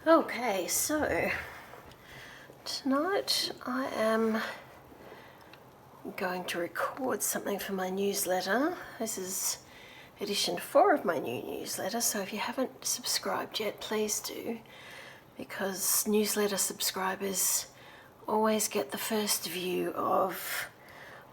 Okay, so tonight I am going to record something for my newsletter. This is edition 4 of my new newsletter, so if you haven't subscribed yet, please do, because newsletter subscribers always get the first view of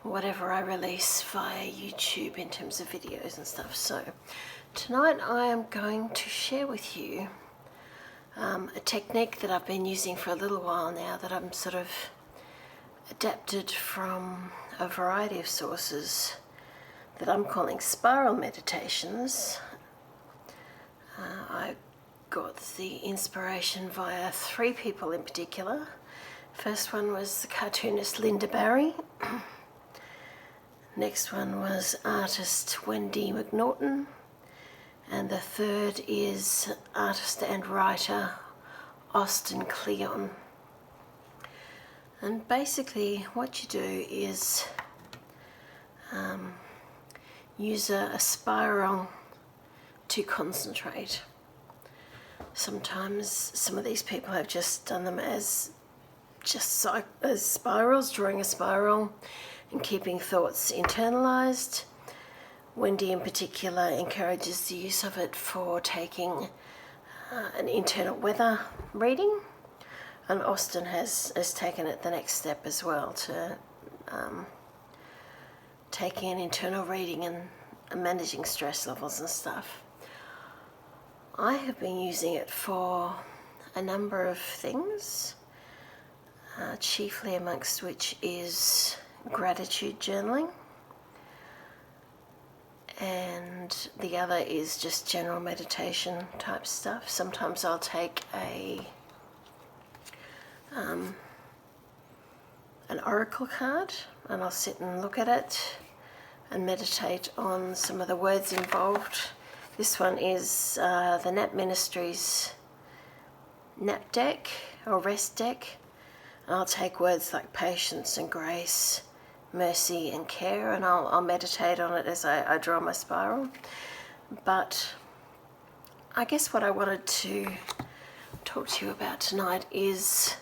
whatever I release via YouTube in terms of videos and stuff. So tonight I am going to share with you a technique that I've been using for a little while now, that I'm sort of adapted from a variety of sources, that I'm calling spiral meditations. I got the inspiration via 3 people in particular. First one was the cartoonist Linda Barry. Next one was artist Wendy McNaughton. And the third is artist and writer Austin Kleon. And basically what you do is use a spiral to concentrate. Sometimes some of these people have just done them as spirals, drawing a spiral and keeping thoughts internalized. Wendy in particular encourages the use of it for taking an internal weather reading, and Austin has taken it the next step as well, to taking an internal reading and managing stress levels and stuff. I have been using it for a number of things, chiefly amongst which is gratitude journaling, and the other is just general meditation type stuff. Sometimes I'll take an oracle card and I'll sit and look at it and meditate on some of the words involved. This one is the Nap Ministries Nap Deck or Rest Deck. I'll take words like patience and grace, mercy and care, and I'll meditate on it as I draw my spiral. But I guess what I wanted to talk to you about tonight is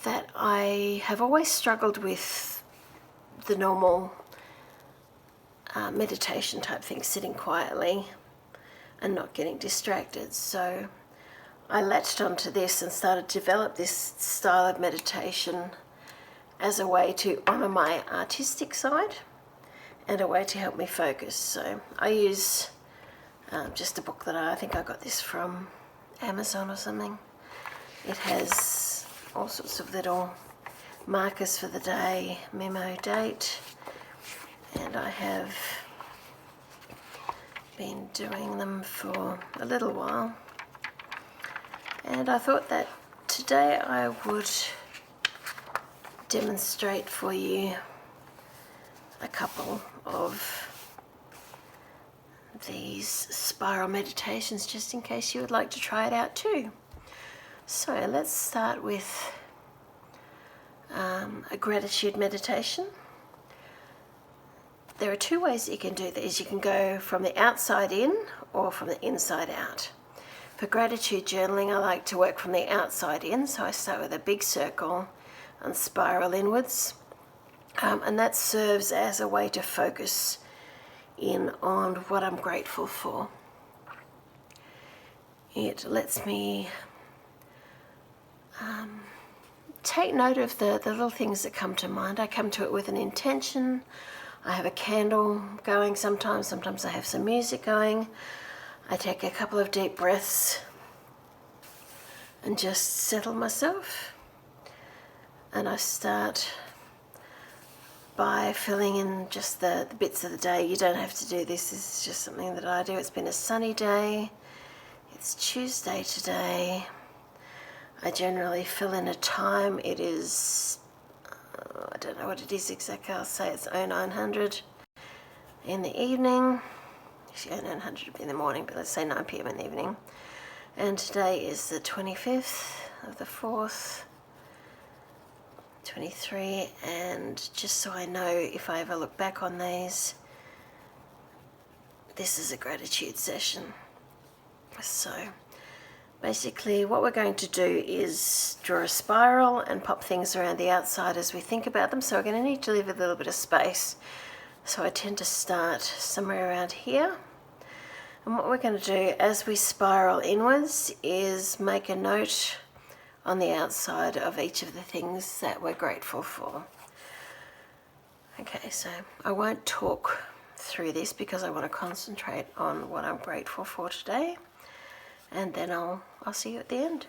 that I have always struggled with the normal meditation type thing, sitting quietly and not getting distracted. So I latched onto this and started to develop this style of meditation as a way to honour my artistic side and a way to help me focus. So I use just a book that I think I got this from Amazon or something. It has all sorts of little markers for the day, memo date, and I have been doing them for a little while. And I thought that today I would demonstrate for you a couple of these spiral meditations, just in case you would like to try it out too. So let's start with a gratitude meditation. There are 2 ways you can do this. You can go from the outside in or from the inside out. For gratitude journaling, I like to work from the outside in, so I start with a big circle and spiral inwards, and that serves as a way to focus in on what I'm grateful for. It lets me take note of the little things that come to mind. I come to it with an intention. I have a candle going sometimes I have some music going. I take a couple of deep breaths and just settle myself. And I start by filling in just the bits of the day. You don't have to do this. This is just something that I do. It's been a sunny day. It's Tuesday today. I generally fill in a time. It is, I don't know what it is exactly. I'll say it's 0900 in the evening. Actually, 0900 would be in the morning, but let's say 9 p.m. in the evening. And today is the 25th of the 4th, 23, and just so I know if I ever look back on these, this is a gratitude session. So Basically, what we're going to do is draw a spiral and pop things around the outside as we think about them. So we're going to need to leave a little bit of space. So I tend to start somewhere around here. And what we're going to do as we spiral inwards is make a note on the outside of each of the things that we're grateful for. Okay, so I won't talk through this because I want to concentrate on what I'm grateful for today, and then I'll see you at the end.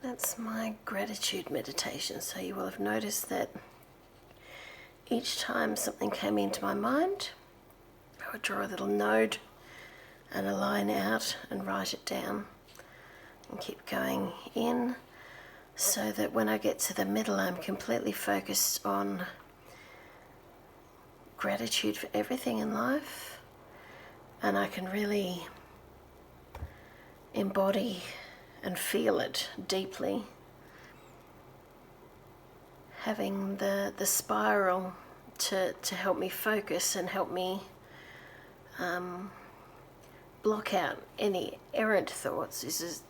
That's my gratitude meditation. So you will have noticed that each time something came into my mind, I would draw a little node and a line out and write it down and keep going in, so that when I get to the middle, I'm completely focused on gratitude for everything in life, and I can really embody and feel it deeply. Having the spiral to help me focus and help me block out any errant thoughts is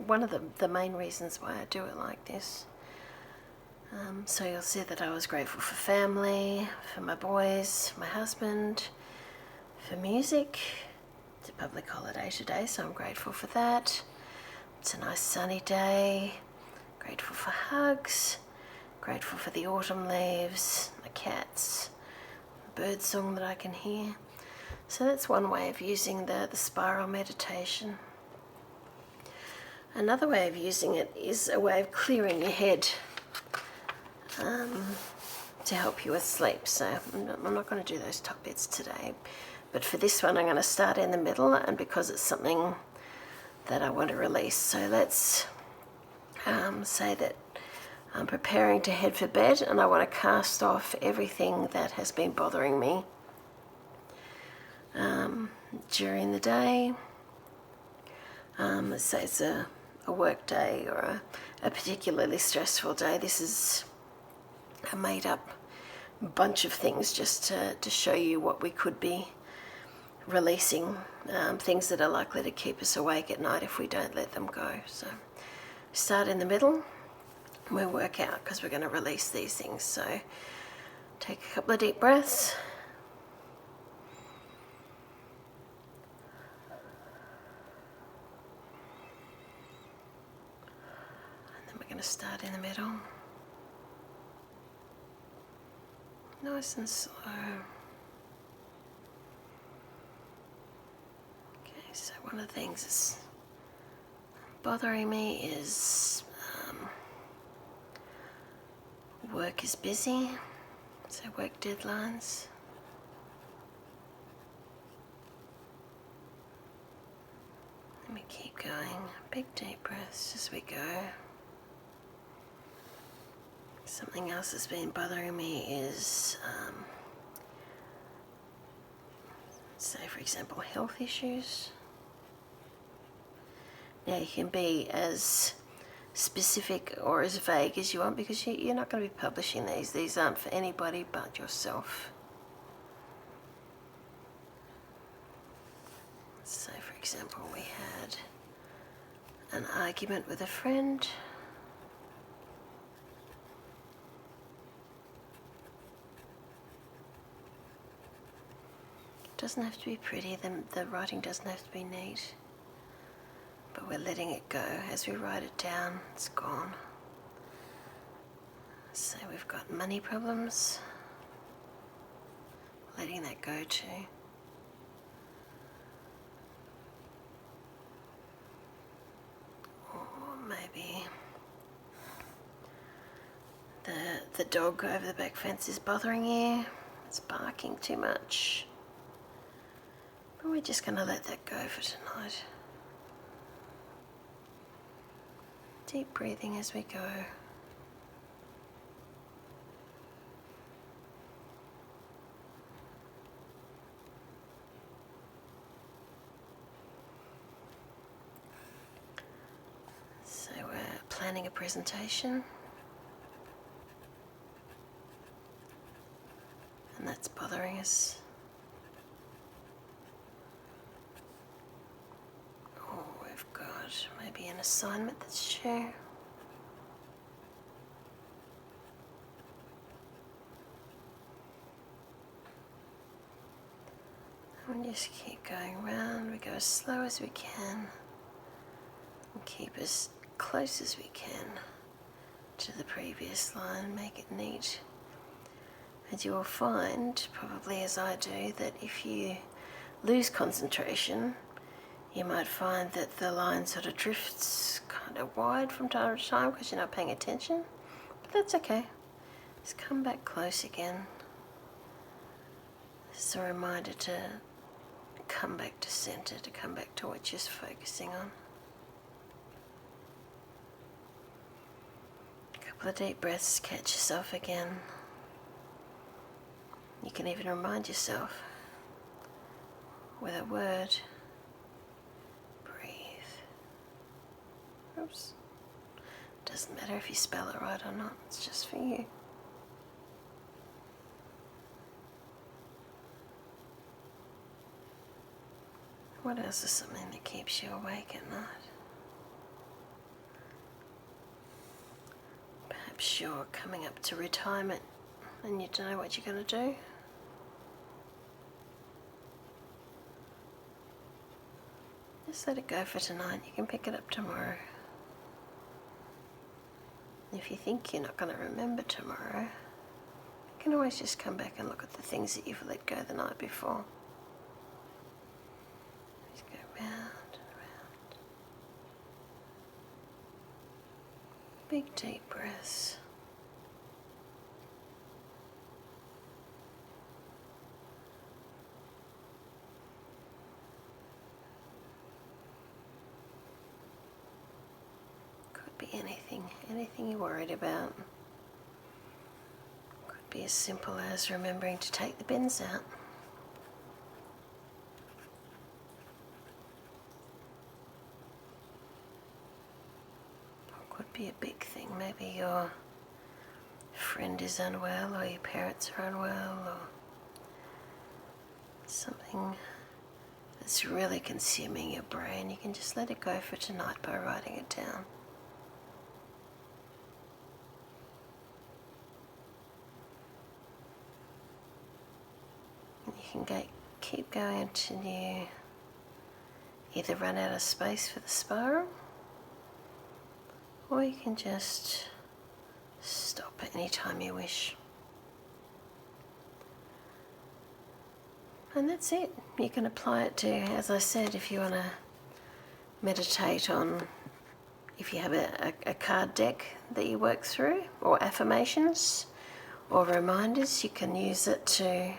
one of the main reasons why I do it like this. So you'll see that I was grateful for family, for my boys, my husband, for music. It's a public holiday today, so I'm grateful for that. It's a nice sunny day. Grateful for hugs. Grateful for the autumn leaves, the cats, the bird song that I can hear. So that's one way of using the spiral meditation. Another way of using it is a way of clearing your head to help you with sleep. So I'm not going to do those top bits today, but for this one I'm going to start in the middle, and because it's something that I want to release. So let's say that I'm preparing to head for bed and I want to cast off everything that has been bothering me during the day. Let's say it's a work day or a particularly stressful day. This is a made up bunch of things just to show you what we could be releasing, things that are likely to keep us awake at night if we don't let them go. So start in the middle, we'll work out because we're going to release these things. So take a couple of deep breaths. And then we're going to start in the middle. Nice and slow. Okay, so one of the things that's bothering me is work is busy, so work deadlines. Let me keep going. Big deep breaths as we go. Something else that's been bothering me is, say for example, health issues. Now you can be as specific or as vague as you want, because you're not going to be publishing these. These aren't for anybody but yourself. So for example, we had an argument with a friend. It doesn't have to be pretty, the writing doesn't have to be neat, but we're letting it go. As we write it down, it's gone. So we've got money problems, letting that go too. Or maybe the dog over the back fence is bothering you. It's barking too much. But we're just going to let that go for tonight. Deep breathing as we go. So we're planning a presentation, and that's bothering us. Or we've got maybe an assignment that's due. And we just keep going round. We go as slow as we can and keep as close as we can to the previous line. Make it neat. And you will find, probably as I do, that if you lose concentration, you might find that the line sort of drifts kind of wide from time to time because you're not paying attention, but that's okay. Just come back close again. It's a reminder to come back to center, to come back to what you're focusing on. A couple of deep breaths, catch yourself again. You can even remind yourself with a word. Breathe. Oops. Doesn't matter if you spell it right or not, it's just for you. What else is something that keeps you awake at night? Perhaps you're coming up to retirement and you don't know what you're going to do. Just let it go for tonight. You can pick it up tomorrow. If you think you're not going to remember tomorrow, you can always just come back and look at the things that you've let go the night before. Just go round and round. Big deep breaths. Anything you're worried about. Could be as simple as remembering to take the bins out. Or could be a big thing. Maybe your friend is unwell, or your parents are unwell, or something that's really consuming your brain. You can just let it go for tonight by writing it down. You can keep going until you either run out of space for the spiral, or you can just stop at any time you wish. And that's it. You can apply it to, as I said, if you want to meditate on, if you have a card deck that you work through, or affirmations, or reminders, you can use it to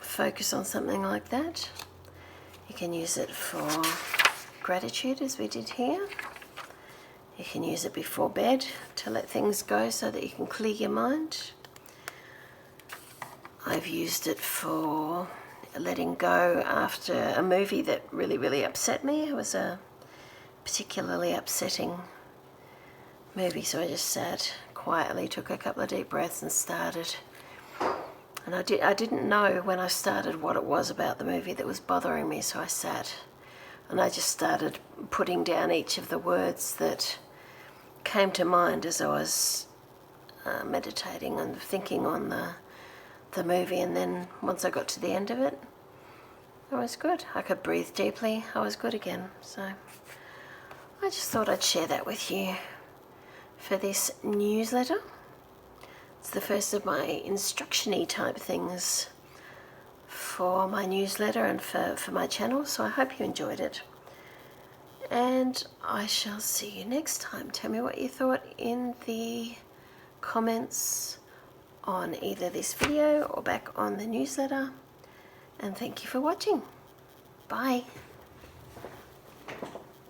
focus on something like that. You can use it for gratitude, as we did here. You can use it before bed to let things go so that you can clear your mind. I've used it for letting go after a movie that really, really upset me. It was a particularly upsetting movie, so I just sat quietly, took a couple of deep breaths and started. And I didn't know when I started what it was about the movie that was bothering me, so I sat and I just started putting down each of the words that came to mind as I was meditating and thinking on the movie. And then once I got to the end of it, I was good. I could breathe deeply. I was good again. So I just thought I'd share that with you for this newsletter. It's the first of my instruction-y type things for my newsletter and for my channel, so I hope you enjoyed it. And I shall see you next time. Tell me what you thought in the comments on either this video or back on the newsletter. And thank you for watching. Bye.